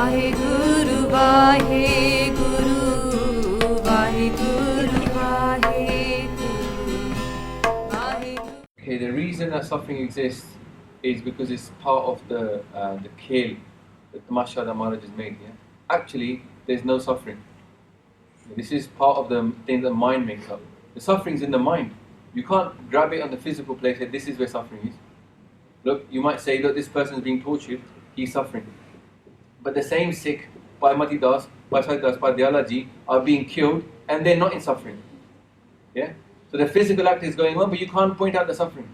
Vaheguru, Vaheguru, Vaheguru, Vaheguru. Okay, the reason that suffering exists is because it's part of the khel, the tamasha that Maharaj has made. Yeah? Actually, there's no suffering. This is part of the thing that mind makes up. The suffering's in the mind. You can't grab it on the physical place and say, this is where suffering is. Look, you might say, look, this person is being tortured, he's suffering. But the same Sikh, by Mati Das, by Saidas, by Dayalaji, are being killed and they're not in suffering. Yeah? So the physical act is going on, but you can't point out the suffering.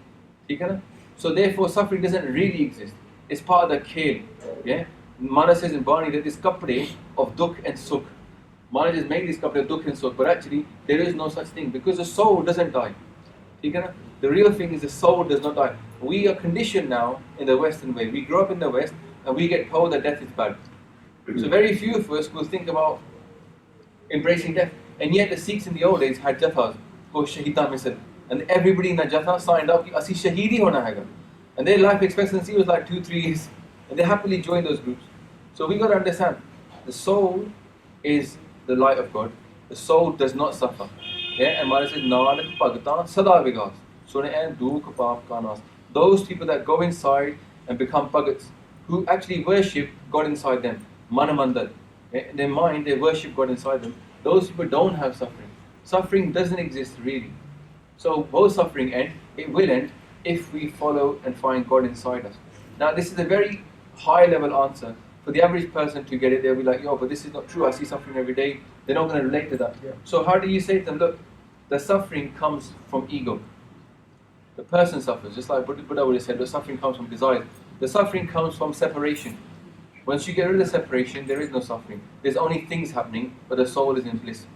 So therefore, suffering doesn't really exist. It's part of the khel. Yeah? Maharaj says in Bani that this kapde of dukh and sukh. Maharaj has made this kapde of dukh and sukh, but actually there is no such thing because the soul doesn't die. The real thing is the soul does not die. We are conditioned now in the Western way. We grow up in the West and we get told that death is bad. So very few of us will think about embracing death. And yet the Sikhs in the old days had jathas, called Shahida Misal. And everybody in that jatha signed up, Asi Shahidi hona hai. And their life expectancy was like 2-3 years. And they happily joined those groups. So we got to understand, the soul is the light of God. The soul does not suffer. Yeah? And Maharaj says, Nanak Bhagatan Sada Vigas. Those people that go inside and become bhagats, who actually worship God inside them, Manamandal. In their mind, they worship God inside them. Those people don't have suffering. Suffering doesn't exist really. So both suffering end, it will end if we follow and find God inside us. Now this is a very high level answer. For the average person to get it, they'll be like, yo, but this is not true, I see suffering every day. They're not going to relate to that. Yeah. So how do you say to them, look, the suffering comes from ego. The person suffers, just like Buddha would have said, the suffering comes from desire. The suffering comes from separation. Once you get rid of the separation, there is no suffering. There's only things happening, but the soul is in bliss.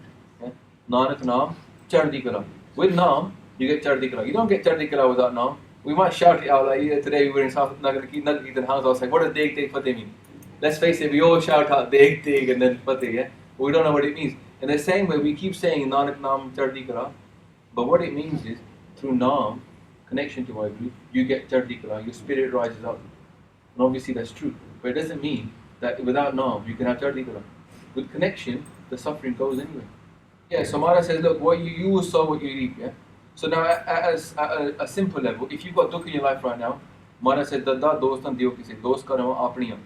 Nanak Naam, Chardi Kala. With Naam, you get Chardi Kala. You don't get Chardi Kala without Naam. We might shout it out like, yeah, today we were in South Nagar Kirtan house. I was like, what does Deg Deg Fateh mean? Let's face it, we all shout out Deg Deg and then Fateh, yeah? But we don't know what it means. In the same way, we keep saying Nanak Naam, Chardi Kala. But what it means is, through Naam, connection to Vaheguru, you get Chardi Kala, your spirit rises up. And obviously that's true. But it doesn't mean that without Naam, you can have Chardi Kala. With connection, the suffering goes anyway. Yeah, so Maharaj says, look, what you will sow what you reap, yeah? So now, at a simple level, if you've got dukh in your life right now, Maharaj says, Dada dostan diyo kise, dost karama apniya.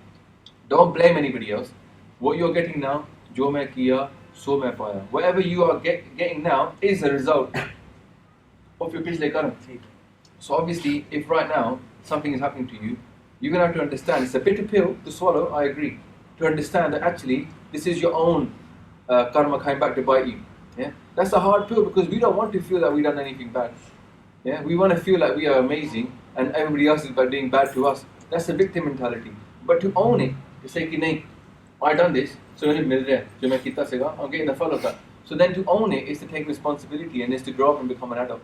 Don't blame anybody else. What you're getting now, jo main kiya, so main paya. Whatever you are getting now is a result of your pichle karma. So obviously, if right now something is happening to you, you're going to have to understand, it's a bitter pill to swallow, I agree, to understand that actually this is your own karma coming back to bite you. Yeah? That's a hard pill because we don't want to feel that we've done anything bad. Yeah? We want to feel like we are amazing and everybody else is doing bad to us. That's a victim mentality. But to own it, to say, nahin, I done this, so I'm getting the fall of that. So then to own it is to take responsibility and is to grow up and become an adult.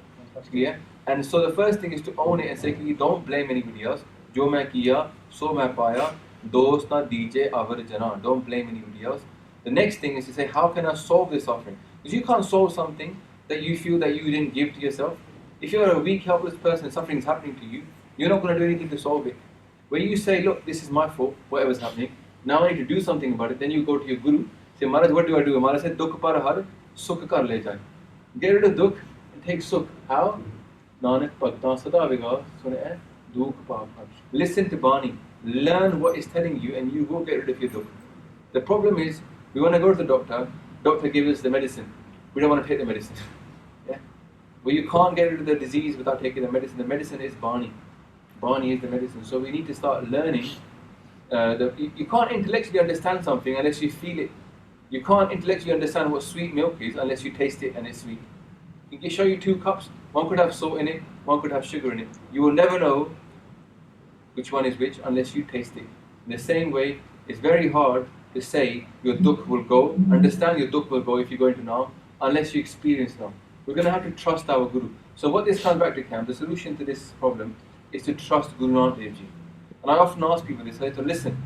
Yeah? And so the first thing is to own it and say, don't blame anybody else. Jo main kiya, so main paya. Dost na dije avar jana. Don't blame anybody else. The next thing is to say, how can I solve this suffering? Because you can't solve something that you feel that you didn't give to yourself. If you're a weak, helpless person, something is happening to you, you're not going to do anything to solve it. When you say, look, this is my fault, whatever's happening, now I need to do something about it, then you go to your guru, say, Maharaj, what do I do? Maharaj said, dukh par har, sukh kar le jai. Get rid of dukh and take sukh. How? Nanak Bhagatan Sada Vigas, sune dukh par har. Listen to Bani. Learn what is telling you and you will get rid of your dukh. The problem is, we want to go to the doctor gives us the medicine. We don't want to take the medicine. Yeah? Well, you can't get rid of the disease without taking the medicine. The medicine is Bani. Bani is the medicine. So we need to start learning. You can't intellectually understand something unless you feel it. You can't intellectually understand what sweet milk is unless you taste it and it's sweet. I can show you 2 cups. One could have salt in it, one could have sugar in it. You will never know which one is which unless you taste it. In the same way, it's very hard to say your dukh will go, understand your dukh will go if you go into Naam, unless you experience Naam. We're going to have to trust our Guru. So what this comes back to, Cam, the solution to this problem is to trust Guru Nanak Dev Ji. And I often ask people this, I say, listen,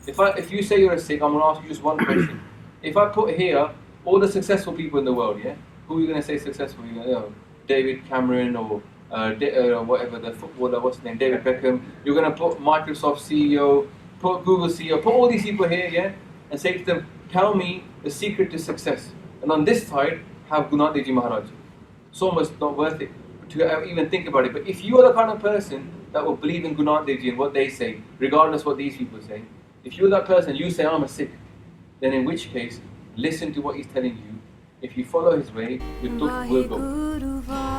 if you say you're a Sikh, I'm going to ask you just one question. If I put here all the successful people in the world, yeah, who are you going to say successful? You know, David Cameron or whatever, the footballer, what's his name, David Beckham. You're going to put Microsoft CEO, put Google CEO, put all these people here, yeah? and say to them, tell me the secret to success. And on this side, have Guru Nanak Dev Ji Maharaj. So much not worth it to even think about it. But if you are the kind of person that will believe in Guru Nanak Dev Ji and what they say, regardless what these people say, if you're that person, you say, I'm a Sikh, then in which case, listen to what he's telling you. If you follow his way, your dukh will go.